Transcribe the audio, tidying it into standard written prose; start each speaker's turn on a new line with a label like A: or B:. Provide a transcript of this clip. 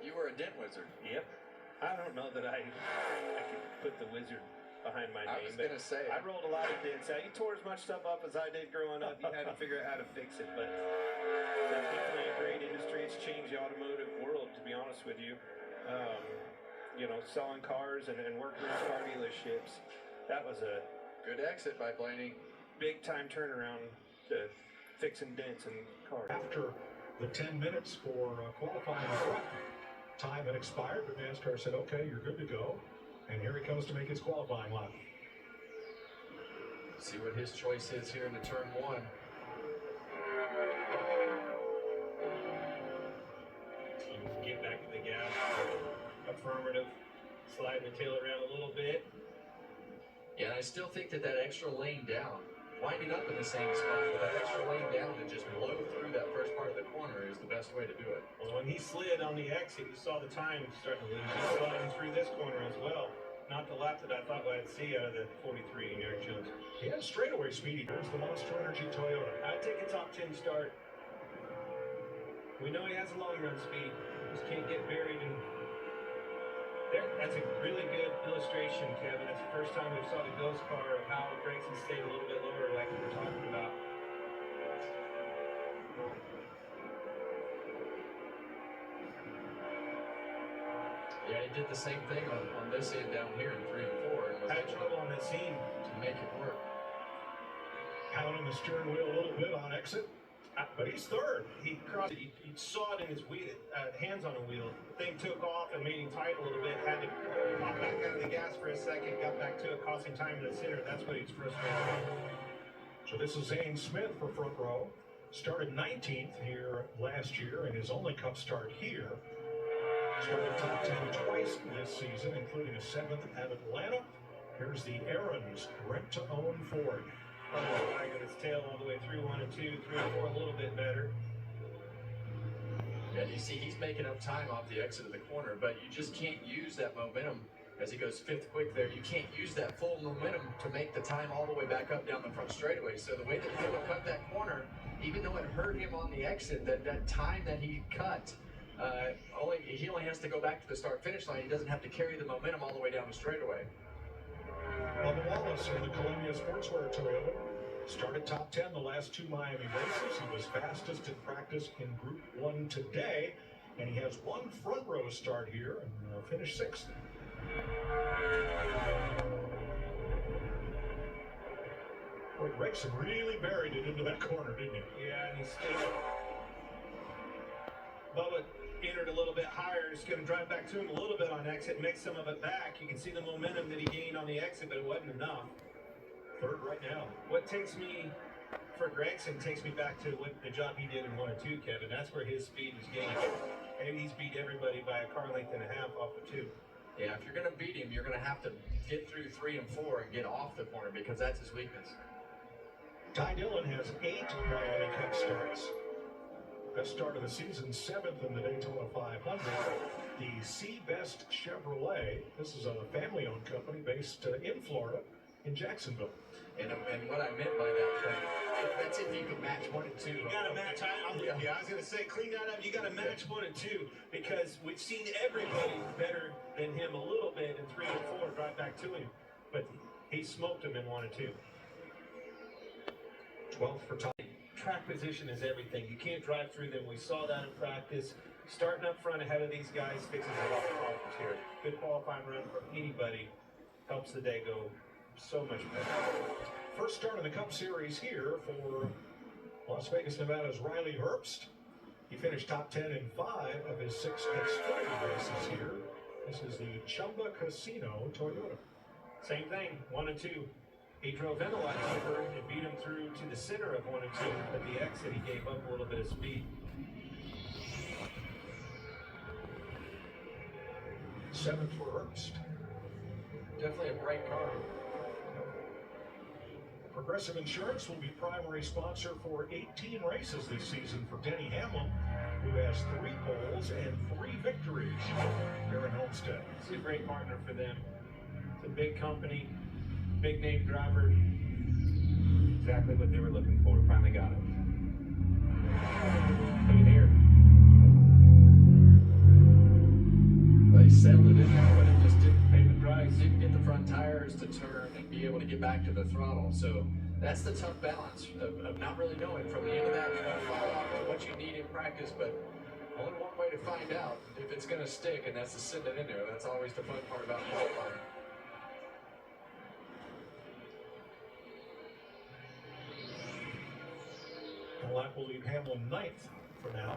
A: You were a dent wizard.
B: Yep. I don't know that I could put the wizard behind my name.
A: I was going to say.
B: I rolled a lot of dents out. You tore as much stuff up as I did growing up. You had to figure out how to fix it. But that's definitely a great industry. It's changed the automotive world, to be honest with you. Selling cars and working in car dealerships. That was a
A: good exit by Blaney.
B: Big time turnaround to fixing dents in cars.
C: After the 10 minutes for qualifying prep, time had expired, but NASCAR said, okay, you're good to go. And here he comes to make his qualifying lap.
A: See what his choice is here into turn 1.
B: Get back to the gas. Affirmative. Slide the tail around a little bit.
A: Yeah, and I still think that extra lane down, winding up in the same spot, but that extra lane down to just blow through that first part of the corner is the best way to do it.
B: Well, when he slid on the exit, you saw the time starting to lose. He slid through this corner as well. Not the lap that I thought I'd see out of the 43 in Eric Jones.
C: He has straightaway speed. Here's the Monster Energy Toyota.
B: I'd take a top 10 start. We know he has a long run speed. Just can't get buried in there. That's a really good illustration, Kevin. That's the first time we saw the ghost car of how Grayson stayed a little bit lower, like we were talking about.
A: Yeah, he did the same thing on this end down here in 3 and 4, and was
B: had trouble on that seam
A: to make it work.
C: Pounding the steering wheel a little bit on exit, but he's third.
B: He crossed it. He saw it in his wheel, hands on the wheel. The thing took off and made him tight a little bit. Had to pop back out of the gas for a second. Got back to it, costing time in the center. That's what he's frustrated about.
C: So this is Zane Smith for front row. Started 19th here last year in his only Cup start here. Started top 10 twice this season, including a 7th at Atlanta. Here's the Aaron's rent-to-own Ford.
B: I got his tail all the way through 1 and 2, 3 and 4, a little bit better.
A: Yeah, you see he's making up time off the exit of the corner, but you just can't use that momentum as he goes 5th quick there. You can't use that full momentum to make the time all the way back up down the front straightaway. So the way that he cut that corner, even though it hurt him on the exit, that time that he cut, he only has to go back to the start-finish line. He doesn't have to carry the momentum all the way down the straightaway.
C: Bubba Wallace in the Columbia Sportswear Toyota started top 10 the last 2 Miami races. He was fastest in practice in Group 1 today, and he has 1 front row start here and finished 6th. Boy, Gregson really buried it into that corner, didn't he?
B: Yeah, and he's still. Bubba entered a little bit higher. It's going to drive back to him a little bit on exit, make some of it back. You can see the momentum that he gained on the exit, but it wasn't enough.
C: Third right now.
B: What takes me, for Gregson, takes me back to what the job he did in 1 and 2, Kevin. That's where his speed was gained. Maybe he's beat everybody by a car length and a half off of 2.
A: Yeah, if you're going to beat him, you're going to have to get through 3 and 4 and get off the corner because that's his weakness.
C: Ty Dillon has 8 Miami Cup starts. Best start of the season, 7th in the Daytona 500. The C-Best Chevrolet. This is a family-owned company based in Florida, in Jacksonville.
A: And what I meant by that, that's if you can match 1 and 2.
B: You got to match. I'm with you. I was going to say, clean that up. You got to match 1 and 2 because we've seen everybody better than him a little bit in 3 and 4 right back to him. But he smoked him in 1 and 2.
C: 12th for Ty.
B: Track position is everything. You can't drive through them. We saw that in practice. Starting up front ahead of these guys fixes a lot of problems here. Good qualifying run from anybody helps the day go so much better.
C: First start of the Cup Series here for Las Vegas, Nevada's Riley Herbst. He finished top 10 in 5 of his 6 Xfinity races here. This is the Chumba Casino Toyota.
B: Same thing, 1 and 2. He drove in a lot deeper and beat him through to the center of 1 and 2. At the exit, he gave up a little bit of speed.
C: 7th for Herbst.
A: Definitely a bright car.
C: Progressive Insurance will be primary sponsor for 18 races this season for Denny Hamlin, who has 3 poles and 3 victories here in Homestead.
B: It's a great partner for them. It's a big company, big name driver. Exactly what they were looking for. Finally got it. Look at here.
A: settled it in there, but it just didn't
B: Pay the price.
A: get the front tires to turn and be able to get back to the throttle. So that's the tough balance of not really knowing from the end of that fall off to what you need in practice, but only one way to find out if it's going to stick, and that's to send it in there. That's always the fun part about qualifying.
C: The lap will leave Hamlin ninth for now.